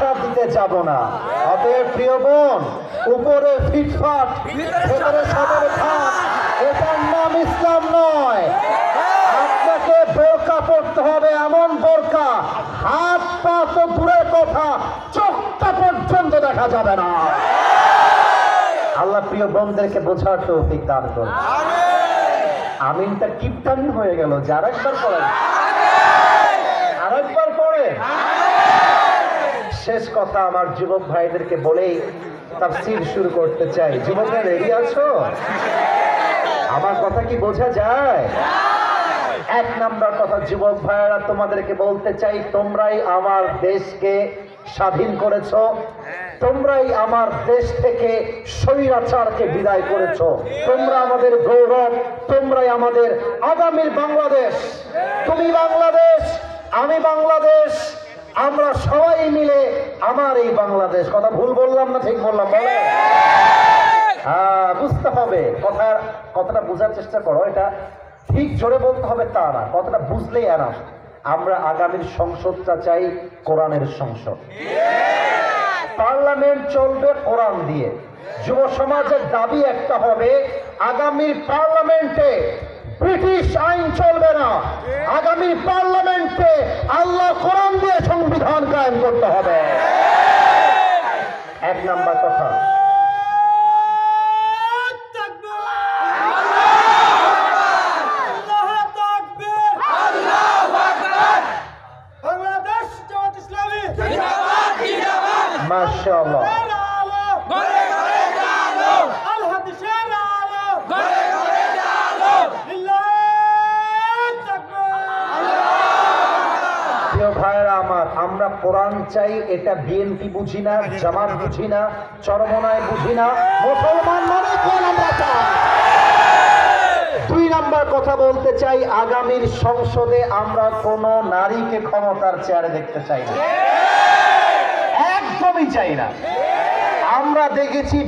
আশ্বাস দিতে যাব না। অতএব প্রিয় বোন, উপরে ফিটফাট ভেতরে সদর থাক, এটার নাম ইসলাম নয়। আপনাকে বোরকা পড়তে হবে, এমন বোরকা হাত পা তো দূরের কথা, চোখটা পর্যন্ত দেখা যাবে না। আল্লাহ প্রিয় বোনদেরকে বোঝার তৌফিক দান করুন। আমিনটা কিপটানি হয়ে গেল, যারা একবার পড়েন আরেকবার পড়ে। শেষ কথা আমার যুবক ভাইদেরকে বলেই তাফসীর শুরু করতে চাই। যুবকরা রেডি আছো? আমার কথা কি বোঝা যায়? এক নাম্বার কথা, যুবক ভাইয়েরা তোমাদেরকে বলতে চাই, তোমরাই আমার দেশকে স্বাধীন করেছো, তোমরাই আমার দেশ থেকে স্বৈরাচারকে বিদায় করেছো, তোমরা আমাদের গৌরব, তোমরাই আমাদের আগামীর বাংলাদেশ। তুমি বাংলাদেশ, আমি বাংলাদেশ, আমরা সবাই মিলে আমার এই বাংলাদেশ। কথা ভুল বললাম না ঠিক বললাম? বলে বুঝতে হবে, কথাটা বোঝার চেষ্টা করো। এটা ঠিক জোরে বলতে হবে তা না, কথাটা বুঝলেই এনাফ। আমরা আগামীর সংসদটা চাই কোরআনের সংসদ। পার্লামেন্ট চলবে কোরআন দিয়ে। যুব সমাজের দাবি একটা হবে, আগামীর পার্লামেন্টে ব্রিটিশ আইন চলবে না, আগামী পার্লামেন্টে আল্লাহ কোরআন দিয়ে সংবিধান কায়েম করতে হবে। এক নাম্বার কথা। মাশাআল্লাহ, ভাইরা আমার, আমরা কোরআন চাই, এটা বিএনপি বুঝি না, জামাত বুঝি না, চরমনায় বুঝি না, মুসলমান মানে কোন আমরা চাই। দুই নাম্বার কথা বলতে চাই, আগামীর সংসদে আমরা কোন নারীকে ক্ষমতার চেয়ারে দেখতে চাই না, একদমই চাই না। আমরা দেখেছি